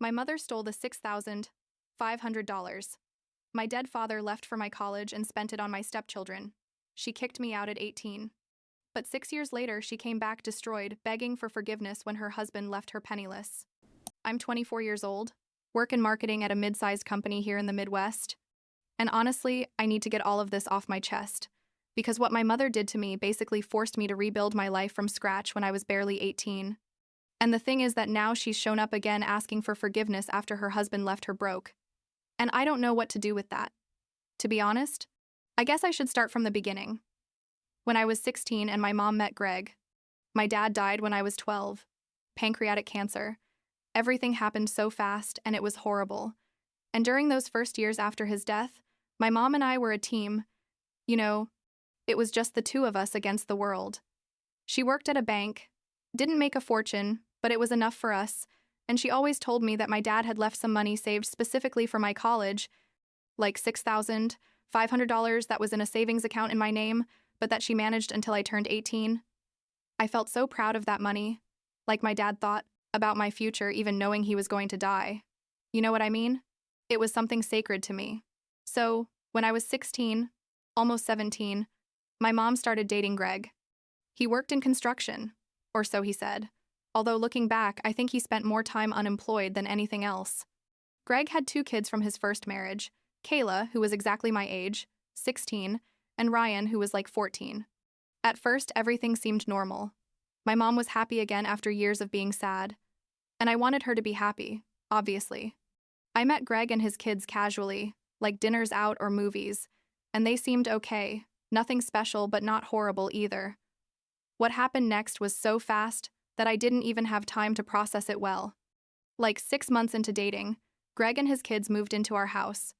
My mother stole the $6,500. My dead father left for my college and spent it on my stepchildren. She kicked me out at 18. But 6 years later, she came back destroyed, begging for forgiveness when her husband left her penniless. I'm 24 years old, work in marketing at a mid-sized company here in the Midwest. And honestly, I need to get all of this off my chest, because what my mother did to me basically forced me to rebuild my life from scratch when I was barely 18. And the thing is that now she's shown up again asking for forgiveness after her husband left her broke. And I don't know what to do with that. To be honest, I guess I should start from the beginning. When I was 16 and my mom met Greg. My dad died when I was 12. Pancreatic cancer. Everything happened so fast and it was horrible. And during those first years after his death, my mom and I were a team. You know, it was just the two of us against the world. She worked at a bank, didn't make a fortune, but it was enough for us, and she always told me that my dad had left some money saved specifically for my college, like $6,500 that was in a savings account in my name, but that she managed until I turned 18. I felt so proud of that money, like my dad thought about my future even knowing he was going to die. You know what I mean? It was something sacred to me. So, when I was 16, almost 17, my mom started dating Greg. He worked in construction, or so he said. Although looking back, I think he spent more time unemployed than anything else. Greg had 2 kids from his first marriage, Kayla, who was exactly my age, 16, and Ryan, who was like 14. At first, everything seemed normal. My mom was happy again after years of being sad. And I wanted her to be happy, obviously. I met Greg and his kids casually, like dinners out or movies, and they seemed okay, nothing special but not horrible either. What happened next was so fast that I didn't even have time to process it well. Like 6 months into dating, Greg and his kids moved into our house.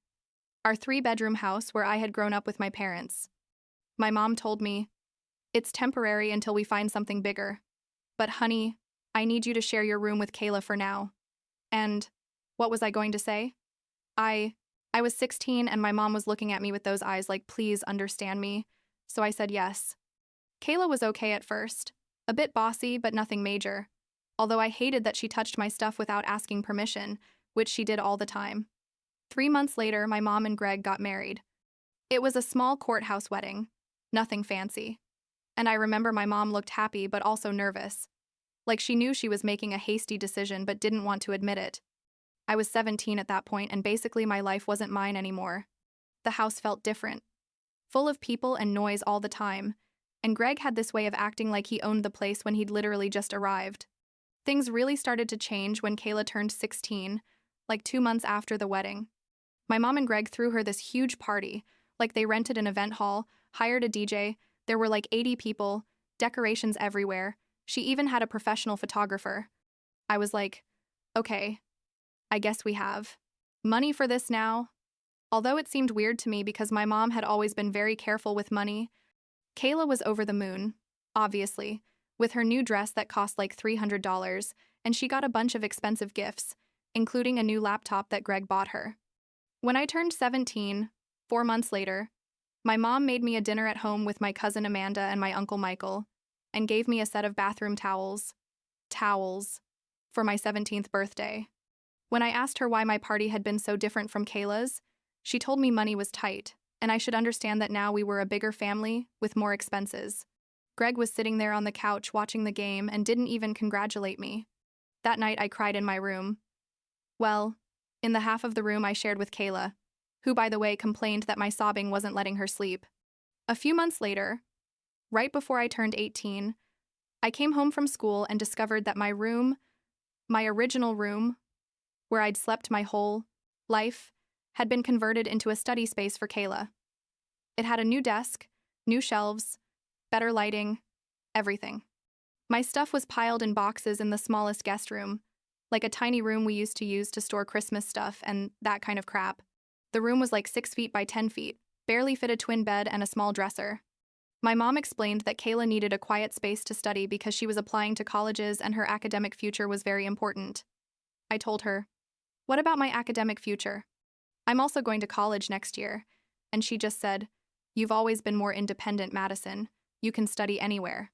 Our 3-bedroom house where I had grown up with my parents. My mom told me, "It's temporary until we find something bigger. But honey, I need you to share your room with Kayla for now." And what was I going to say? I was 16 and my mom was looking at me with those eyes like, please understand me. So I said yes. Kayla was okay at first. A bit bossy, but nothing major. Although I hated that she touched my stuff without asking permission, which she did all the time. 3 months later, my mom and Greg got married. It was a small courthouse wedding. Nothing fancy. And I remember my mom looked happy but also nervous. Like she knew she was making a hasty decision but didn't want to admit it. I was 17 at that point and basically my life wasn't mine anymore. The house felt different. Full of people and noise all the time. And Greg had this way of acting like he owned the place when he'd literally just arrived. Things really started to change when Kayla turned 16, like 2 months after the wedding. My mom and Greg threw her this huge party, like they rented an event hall, hired a DJ, there were like 80 people, decorations everywhere. She even had a professional photographer. I was like, okay, I guess we have money for this now. Although it seemed weird to me because my mom had always been very careful with money, Kayla was over the moon, obviously, with her new dress that cost like $300, and she got a bunch of expensive gifts, including a new laptop that Greg bought her. When I turned 17, 4 months later, my mom made me a dinner at home with my cousin Amanda and my uncle Michael, and gave me a set of bathroom towels, for my 17th birthday. When I asked her why my party had been so different from Kayla's, she told me money was tight, and I should understand that now we were a bigger family with more expenses. Greg was sitting there on the couch watching the game and didn't even congratulate me. That night I cried in my room. Well, in the half of the room I shared with Kayla, who by the way complained that my sobbing wasn't letting her sleep. A few months later, right before I turned 18, I came home from school and discovered that my room, my original room, where I'd slept my whole life, had been converted into a study space for Kayla. It had a new desk, new shelves, better lighting, everything. My stuff was piled in boxes in the smallest guest room, like a tiny room we used to use to store Christmas stuff and that kind of crap. The room was like 6 feet by 10 feet, barely fit a twin bed and a small dresser. My mom explained that Kayla needed a quiet space to study because she was applying to colleges and her academic future was very important. I told her, "What about my academic future? I'm also going to college next year." And she just said, "You've always been more independent, Madison. You can study anywhere."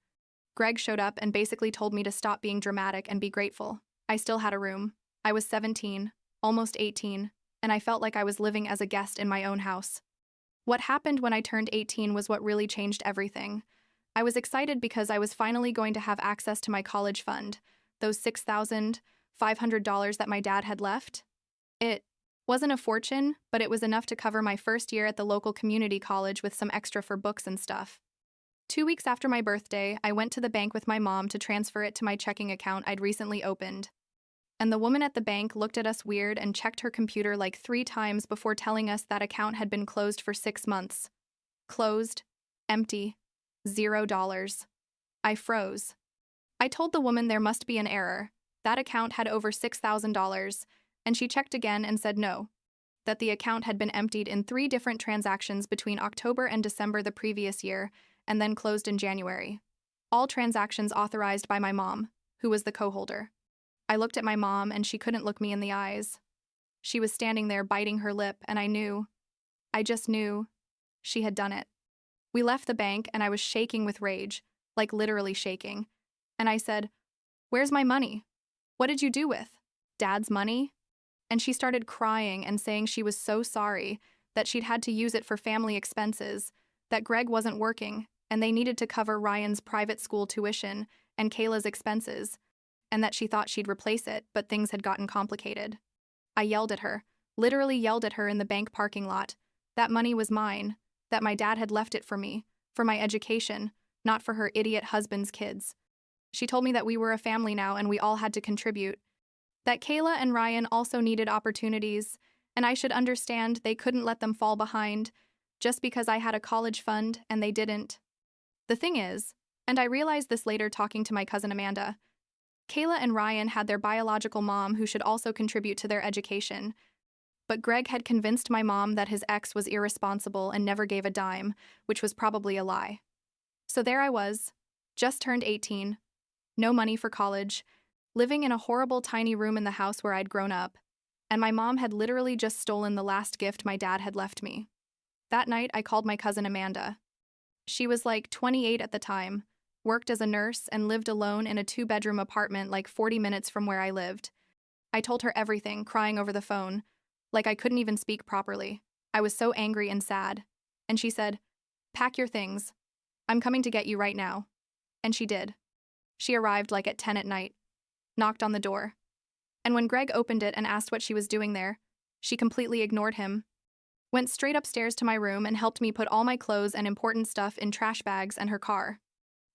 Greg showed up and basically told me to stop being dramatic and be grateful. I still had a room. I was 17, almost 18, and I felt like I was living as a guest in my own house. What happened when I turned 18 was what really changed everything. I was excited because I was finally going to have access to my college fund, those $6,500 that my dad had left. It wasn't a fortune, but it was enough to cover my first year at the local community college with some extra for books and stuff. 2 weeks after my birthday, I went to the bank with my mom to transfer it to my checking account I'd recently opened. And the woman at the bank looked at us weird and checked her computer like 3 times before telling us that account had been closed for 6 months. Closed, empty, $0. I froze. I told the woman there must be an error. That account had over $6,000, and she checked again and said no, that the account had been emptied in 3 different transactions between October and December the previous year, and then closed in January. All transactions authorized by my mom, who was the co-holder. I looked at my mom, and she couldn't look me in the eyes. She was standing there biting her lip, and I just knew, she had done it. We left the bank, and I was shaking with rage, like literally shaking. And I said, "Where's my money? What did you do with Dad's money?" And she started crying and saying she was so sorry, that she'd had to use it for family expenses, that Greg wasn't working, and they needed to cover Ryan's private school tuition and Kayla's expenses, and that she thought she'd replace it, but things had gotten complicated. I yelled at her, literally yelled at her in the bank parking lot. That money was mine, that my dad had left it for me, for my education, not for her idiot husband's kids. She told me that we were a family now and we all had to contribute, that Kayla and Ryan also needed opportunities, and I should understand they couldn't let them fall behind just because I had a college fund and they didn't. The thing is, and I realized this later talking to my cousin Amanda, Kayla and Ryan had their biological mom who should also contribute to their education, but Greg had convinced my mom that his ex was irresponsible and never gave a dime, which was probably a lie. So there I was, just turned 18, no money for college, living in a horrible tiny room in the house where I'd grown up, and my mom had literally just stolen the last gift my dad had left me. That night, I called my cousin Amanda. She was like 28 at the time, worked as a nurse, and lived alone in a 2-bedroom apartment like 40 minutes from where I lived. I told her everything, crying over the phone, like I couldn't even speak properly. I was so angry and sad. And she said, "Pack your things. I'm coming to get you right now." And she did. She arrived like at 10 at night, knocked on the door. And when Greg opened it and asked what she was doing there, she completely ignored him, went straight upstairs to my room and helped me put all my clothes and important stuff in trash bags and her car.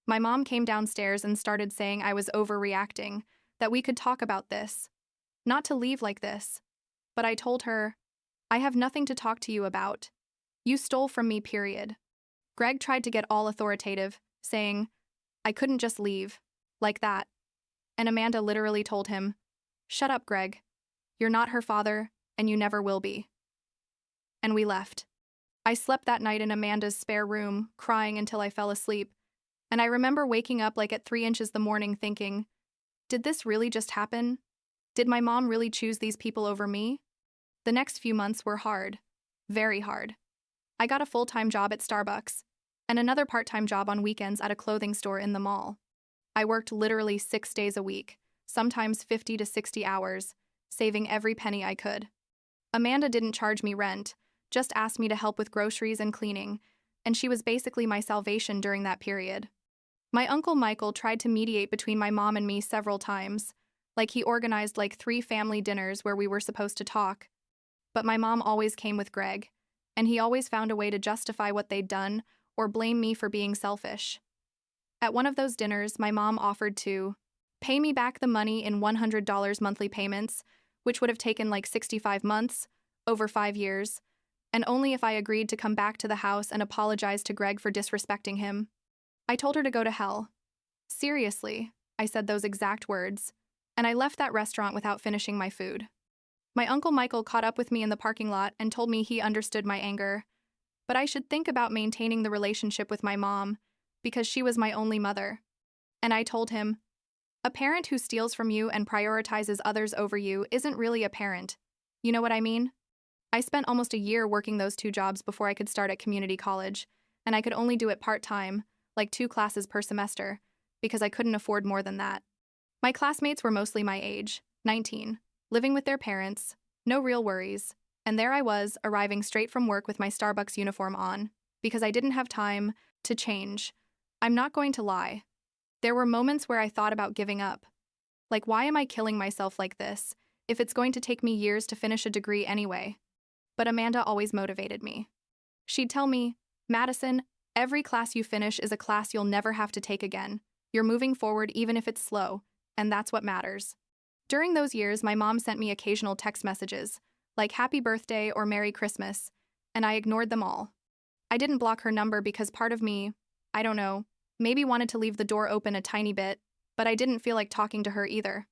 My mom came downstairs and started saying I was overreacting, that we could talk about this, not to leave like this. But I told her, "I have nothing to talk to you about. You stole from me, period." Greg tried to get all authoritative, saying, I couldn't just leave, like that. And Amanda literally told him, "Shut up, Greg. You're not her father, and you never will be." And we left. I slept that night in Amanda's spare room, crying until I fell asleep, and I remember waking up like at 3 inches the morning thinking, did this really just happen? Did my mom really choose these people over me? The next few months were hard. Very hard. I got a full-time job at Starbucks, and another part-time job on weekends at a clothing store in the mall. I worked literally 6 days a week, sometimes 50 to 60 hours, saving every penny I could. Amanda didn't charge me rent, just asked me to help with groceries and cleaning, and she was basically my salvation during that period. My uncle Michael tried to mediate between my mom and me several times, like he organized like 3 family dinners where we were supposed to talk. But my mom always came with Greg, and he always found a way to justify what they'd done or blame me for being selfish. At one of those dinners, my mom offered to pay me back the money in $100 monthly payments, which would have taken like 65 months, over 5 years, and only if I agreed to come back to the house and apologize to Greg for disrespecting him. I told her to go to hell. Seriously, I said those exact words, and I left that restaurant without finishing my food. My uncle Michael caught up with me in the parking lot and told me he understood my anger, but I should think about maintaining the relationship with my mom, because she was my only mother. And I told him, a parent who steals from you and prioritizes others over you isn't really a parent. You know what I mean? I spent almost a year working those 2 jobs before I could start at community college, and I could only do it part-time, like 2 classes per semester, because I couldn't afford more than that. My classmates were mostly my age, 19. living with their parents, no real worries, and there I was, arriving straight from work with my Starbucks uniform on, because I didn't have time to change. I'm not going to lie. There were moments where I thought about giving up. Like, why am I killing myself like this, if it's going to take me years to finish a degree anyway? But Amanda always motivated me. She'd tell me, Madison, every class you finish is a class you'll never have to take again. You're moving forward even if it's slow, and that's what matters. During those years, my mom sent me occasional text messages, like Happy Birthday or Merry Christmas, and I ignored them all. I didn't block her number because part of me, I don't know, maybe wanted to leave the door open a tiny bit, but I didn't feel like talking to her either.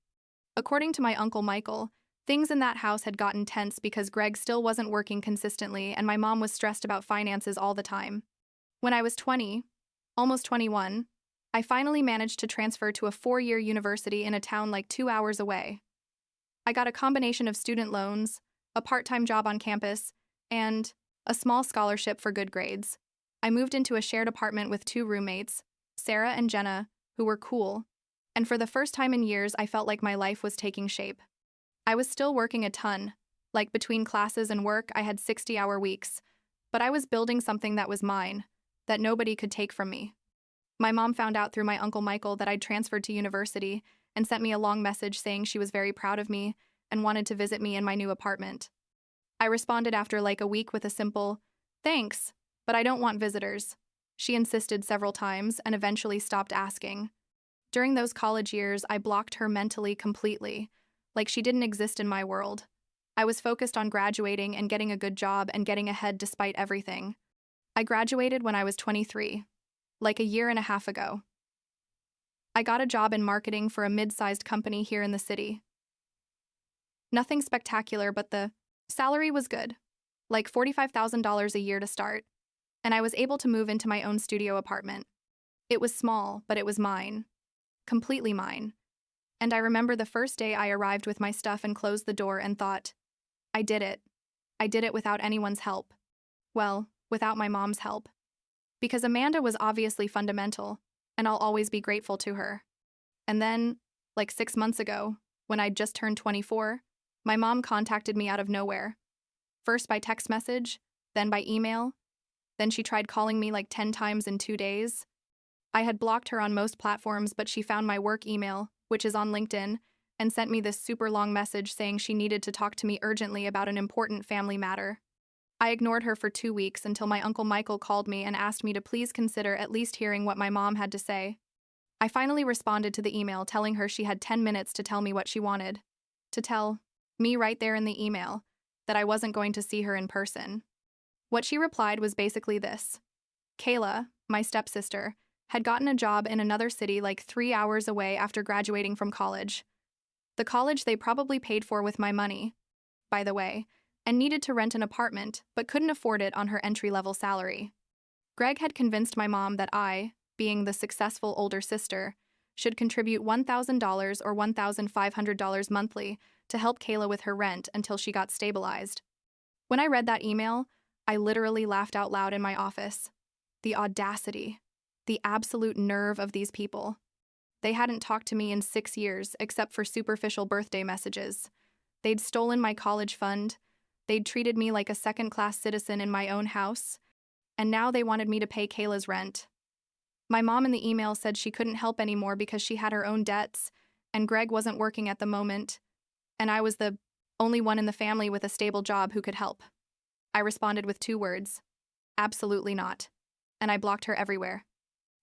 According to my Uncle Michael, things in that house had gotten tense because Greg still wasn't working consistently and my mom was stressed about finances all the time. When I was 20, almost 21, I finally managed to transfer to a 4-year university in a town like 2 hours away. I got a combination of student loans, a part-time job on campus, and a small scholarship for good grades. I moved into a shared apartment with 2 roommates, Sarah and Jenna, who were cool, and for the first time in years I felt like my life was taking shape. I was still working a ton, like between classes and work I had 60-hour weeks, but I was building something that was mine, that nobody could take from me. My mom found out through my Uncle Michael that I'd transferred to university and sent me a long message saying she was very proud of me and wanted to visit me in my new apartment. I responded after like a week with a simple, "Thanks, but I don't want visitors." She insisted several times and eventually stopped asking. During those college years, I blocked her mentally completely, like she didn't exist in my world. I was focused on graduating and getting a good job and getting ahead despite everything. I graduated when I was 23, like a year and a half ago. I got a job in marketing for a mid-sized company here in the city. Nothing spectacular, but the salary was good, like $45,000 a year to start, and I was able to move into my own studio apartment. It was small, but it was mine. Completely mine. And I remember the first day I arrived with my stuff and closed the door and thought, I did it. I did it without anyone's help. Well, without my mom's help. Because Amanda was obviously fundamental, and I'll always be grateful to her. And then, like 6 months ago, when I'd just turned 24, my mom contacted me out of nowhere. First by text message, then by email, then she tried calling me like 10 times in 2 days. I had blocked her on most platforms, but she found my work email, which is on LinkedIn, and sent me this super long message saying she needed to talk to me urgently about an important family matter. I ignored her for 2 weeks until my Uncle Michael called me and asked me to please consider at least hearing what my mom had to say. I finally responded to the email telling her she had 10 minutes to tell me what she wanted. To tell me right there in the email that I wasn't going to see her in person. What she replied was basically this. Kayla, my stepsister, had gotten a job in another city like 3 hours away after graduating from college. The college they probably paid for with my money, by the way, and needed to rent an apartment, but couldn't afford it on her entry-level salary. Greg had convinced my mom that I, being the successful older sister, should contribute $1,000 or $1,500 monthly to help Kayla with her rent until she got stabilized. When I read that email, I literally laughed out loud in my office. The audacity, the absolute nerve of these people. They hadn't talked to me in 6 years except for superficial birthday messages. They'd stolen my college fund. They'd treated me like a second-class citizen in my own house, and now they wanted me to pay Kayla's rent. My mom in the email said she couldn't help anymore because she had her own debts, and Greg wasn't working at the moment, and I was the only one in the family with a stable job who could help. I responded with 2 words, absolutely not, and I blocked her everywhere.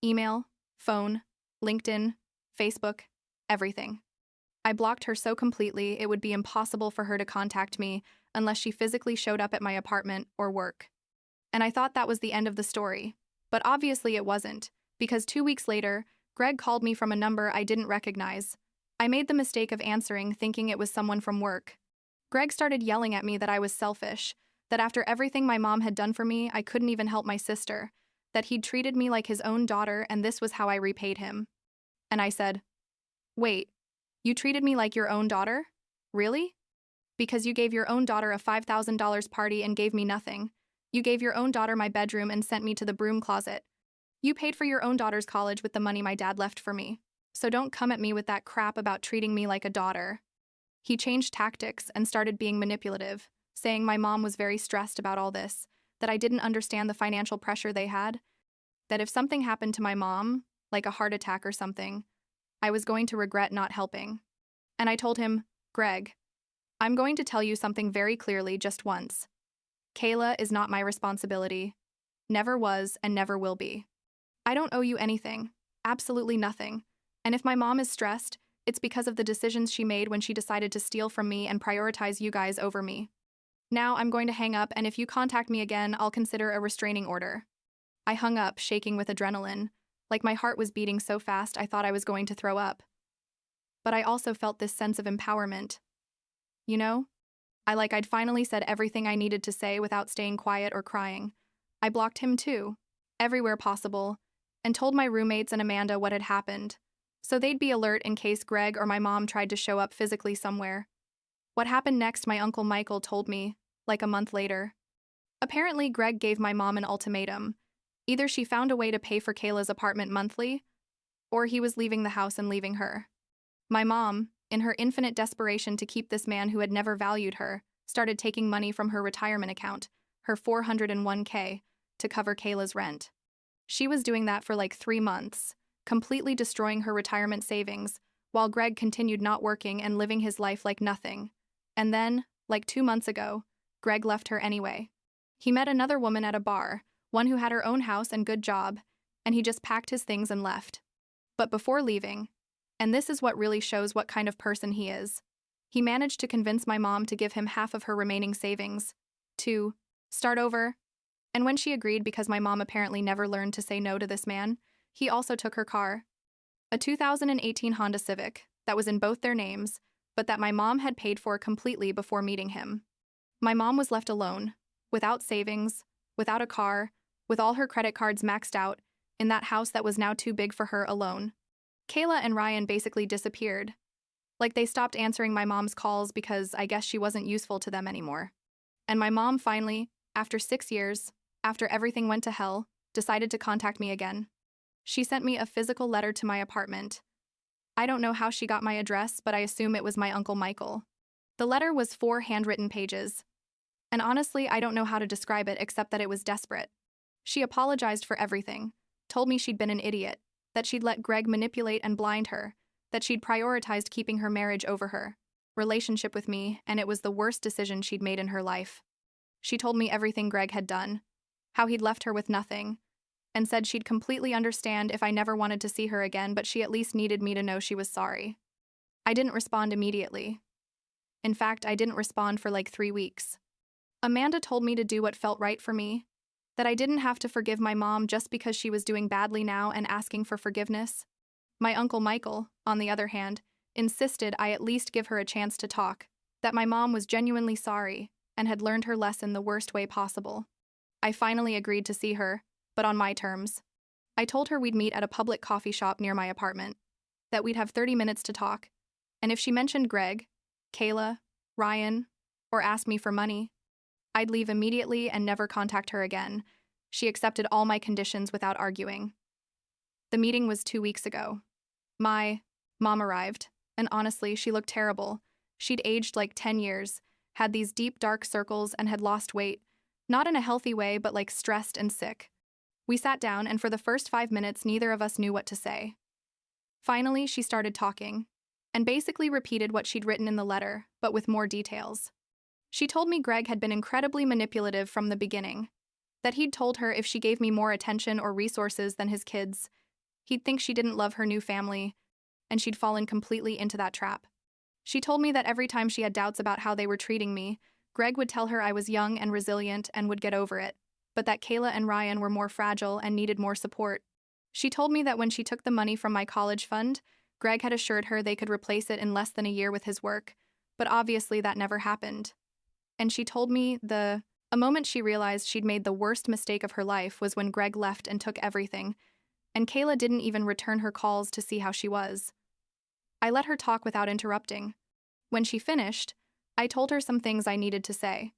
Email, phone, LinkedIn, Facebook, everything. I blocked her so completely it would be impossible for her to contact me unless she physically showed up at my apartment or work. And I thought that was the end of the story, but obviously it wasn't, because 2 weeks later, Greg called me from a number I didn't recognize. I made the mistake of answering thinking it was someone from work. Greg started yelling at me that I was selfish, that after everything my mom had done for me, I couldn't even help my sister, that he'd treated me like his own daughter and this was how I repaid him. And I said, "Wait, you treated me like your own daughter? Really? Because you gave your own daughter a $5,000 party and gave me nothing. You gave your own daughter my bedroom and sent me to the broom closet. You paid for your own daughter's college with the money my dad left for me. So don't come at me with that crap about treating me like a daughter." He changed tactics and started being manipulative, saying my mom was very stressed about all this, that I didn't understand the financial pressure they had, that if something happened to my mom, like a heart attack or something, I was going to regret not helping. And I told him, Greg, I'm going to tell you something very clearly just once. Kayla is not my responsibility. Never was and never will be. I don't owe you anything. Absolutely nothing. And if my mom is stressed, it's because of the decisions she made when she decided to steal from me and prioritize you guys over me. Now I'm going to hang up, and if you contact me again, I'll consider a restraining order. I hung up, shaking with adrenaline, like my heart was beating so fast I thought I was going to throw up. But I also felt this sense of empowerment. You know? I'd finally said everything I needed to say without staying quiet or crying. I blocked him too, everywhere possible, and told my roommates and Amanda what had happened, so they'd be alert in case Greg or my mom tried to show up physically somewhere. What happened next, my Uncle Michael told me, like a month later. Apparently, Greg gave my mom an ultimatum. Either she found a way to pay for Kayla's apartment monthly, or he was leaving the house and leaving her. My mom, in her infinite desperation to keep this man who had never valued her, started taking money from her retirement account, her $401k, to cover Kayla's rent. She was doing that for like 3 months, completely destroying her retirement savings, while Greg continued not working and living his life like nothing. And then, like 2 months ago, Greg left her anyway. He met another woman at a bar, one who had her own house and good job, and he just packed his things and left. But before leaving, and this is what really shows what kind of person he is, he managed to convince my mom to give him half of her remaining savings, to start over. And when she agreed, because my mom apparently never learned to say no to this man, he also took her car. A 2018 Honda Civic that was in both their names, but that my mom had paid for completely before meeting him. My mom was left alone, without savings, without a car, with all her credit cards maxed out, in that house that was now too big for her alone. Kayla and Ryan basically disappeared. Like they stopped answering my mom's calls because I guess she wasn't useful to them anymore. And my mom finally, after 6 years, after everything went to hell, decided to contact me again. She sent me a physical letter to my apartment. I don't know how she got my address, but I assume it was my Uncle Michael. The letter was 4 handwritten pages. And honestly, I don't know how to describe it except that it was desperate. She apologized for everything, told me she'd been an idiot, that she'd let Greg manipulate and blind her, that she'd prioritized keeping her marriage over her relationship with me, and it was the worst decision she'd made in her life. She told me everything Greg had done, how he'd left her with nothing, and said she'd completely understand if I never wanted to see her again, but she at least needed me to know she was sorry. I didn't respond immediately. In fact, I didn't respond for like 3 weeks. Amanda told me to do what felt right for me, that I didn't have to forgive my mom just because she was doing badly now and asking for forgiveness. My Uncle Michael, on the other hand, insisted I at least give her a chance to talk, that my mom was genuinely sorry and had learned her lesson the worst way possible. I finally agreed to see her, but on my terms. I told her we'd meet at a public coffee shop near my apartment, that we'd have 30 minutes to talk, and if she mentioned Greg, Kayla, Ryan, or asked me for money, I'd leave immediately and never contact her again. She accepted all my conditions without arguing. The meeting was 2 weeks ago. My mom arrived, and honestly, she looked terrible. She'd aged like 10 years, had these deep dark circles, and had lost weight, not in a healthy way, but like stressed and sick. We sat down, and for the first 5 minutes, neither of us knew what to say. Finally, she started talking, and basically repeated what she'd written in the letter, but with more details. She told me Greg had been incredibly manipulative from the beginning, that he'd told her if she gave me more attention or resources than his kids, he'd think she didn't love her new family, and she'd fallen completely into that trap. She told me that every time she had doubts about how they were treating me, Greg would tell her I was young and resilient and would get over it, but that Kayla and Ryan were more fragile and needed more support. She told me that when she took the money from my college fund, Greg had assured her they could replace it in less than a year with his work, but obviously that never happened. And she told me a moment she realized she'd made the worst mistake of her life was when Greg left and took everything, and Kayla didn't even return her calls to see how she was. I let her talk without interrupting. When she finished, I told her some things I needed to say.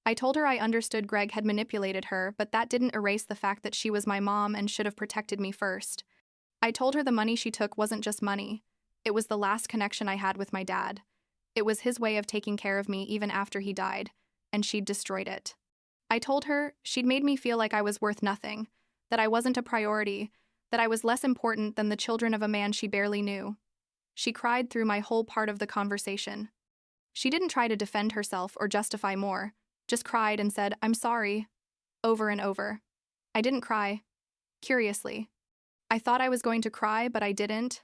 I told her I understood Greg had manipulated her, but that didn't erase the fact that she was my mom and should have protected me first. I told her the money she took wasn't just money. It was the last connection I had with my dad. It was his way of taking care of me even after he died, and she'd destroyed it. I told her she'd made me feel like I was worth nothing, that I wasn't a priority, that I was less important than the children of a man she barely knew. She cried through my whole part of the conversation. She didn't try to defend herself or justify more, just cried and said, "I'm sorry," over and over. I didn't cry. Curiously. I thought I was going to cry, but I didn't.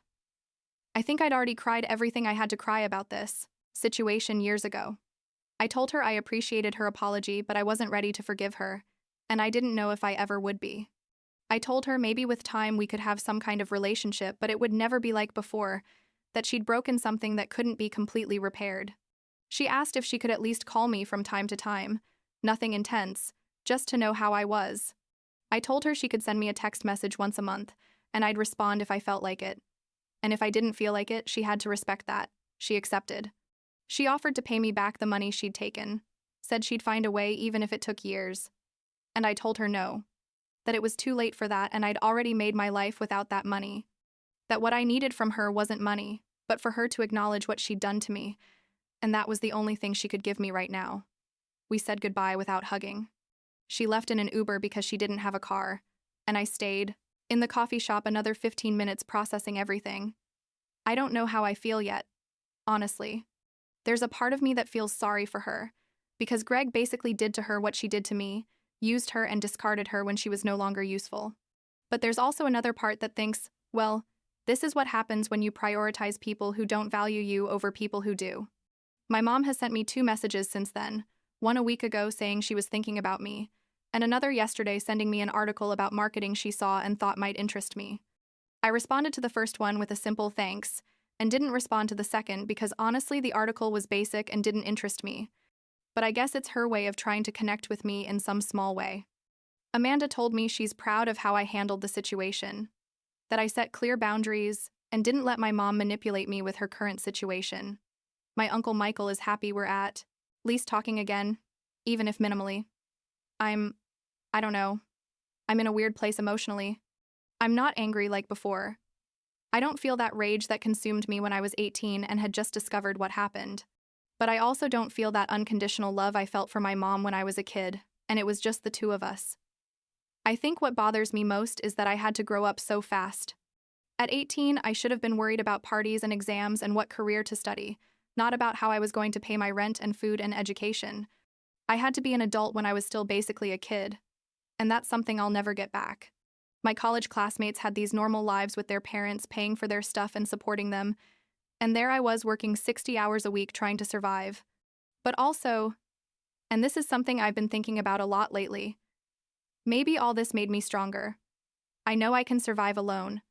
I think I'd already cried everything I had to cry about this situation years ago. I told her I appreciated her apology, but I wasn't ready to forgive her, and I didn't know if I ever would be. I told her maybe with time we could have some kind of relationship, but it would never be like before, that she'd broken something that couldn't be completely repaired. She asked if she could at least call me from time to time, nothing intense, just to know how I was. I told her she could send me a text message once a month, and I'd respond if I felt like it. And if I didn't feel like it, she had to respect that. She accepted. She offered to pay me back the money she'd taken, said she'd find a way even if it took years. And I told her no, that it was too late for that and I'd already made my life without that money. That what I needed from her wasn't money, but for her to acknowledge what she'd done to me, and that was the only thing she could give me right now. We said goodbye without hugging. She left in an Uber because she didn't have a car, and I stayed in the coffee shop another 15 minutes processing everything. I don't know how I feel yet, honestly. There's a part of me that feels sorry for her, because Greg basically did to her what she did to me, used her and discarded her when she was no longer useful. But there's also another part that thinks, well, this is what happens when you prioritize people who don't value you over people who do. My mom has sent me 2 messages since then, one a week ago saying she was thinking about me, and another yesterday sending me an article about marketing she saw and thought might interest me. I responded to the first one with a simple thanks, and didn't respond to the second because honestly the article was basic and didn't interest me. But I guess it's her way of trying to connect with me in some small way. Amanda told me she's proud of how I handled the situation, that I set clear boundaries and didn't let my mom manipulate me with her current situation. My Uncle Michael is happy we're at least talking again, even if minimally. I don't know. I'm in a weird place emotionally. I'm not angry like before. I don't feel that rage that consumed me when I was 18 and had just discovered what happened. But I also don't feel that unconditional love I felt for my mom when I was a kid, and it was just the 2 of us. I think what bothers me most is that I had to grow up so fast. At 18, I should have been worried about parties and exams and what career to study, not about how I was going to pay my rent and food and education. I had to be an adult when I was still basically a kid, and that's something I'll never get back. My college classmates had these normal lives with their parents paying for their stuff and supporting them, and there I was working 60 hours a week trying to survive. But also, and this is something I've been thinking about a lot lately, maybe all this made me stronger. I know I can survive alone,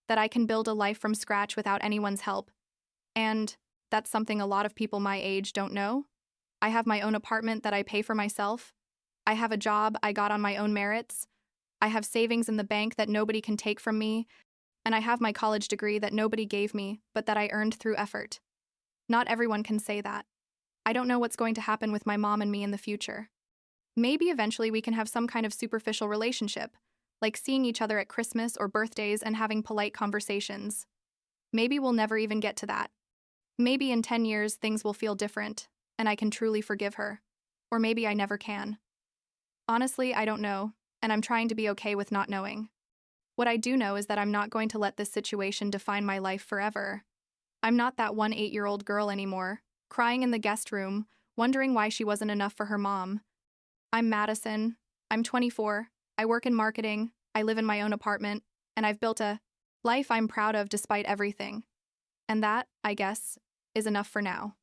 that I can build a life from scratch without anyone's help, and that's something a lot of people my age don't know. I have my own apartment that I pay for myself. I have a job I got on my own merits. I have savings in the bank that nobody can take from me, and I have my college degree that nobody gave me, but that I earned through effort. Not everyone can say that. I don't know what's going to happen with my mom and me in the future. Maybe eventually we can have some kind of superficial relationship, like seeing each other at Christmas or birthdays and having polite conversations. Maybe we'll never even get to that. Maybe in 10 years things will feel different, and I can truly forgive her. Or maybe I never can. Honestly, I don't know, and I'm trying to be okay with not knowing. What I do know is that I'm not going to let this situation define my life forever. I'm not that 8-year-old girl anymore, crying in the guest room, wondering why she wasn't enough for her mom. I'm Madison. I'm 24. I work in marketing. I live in my own apartment, and I've built a life I'm proud of despite everything. And that, I guess, is enough for now.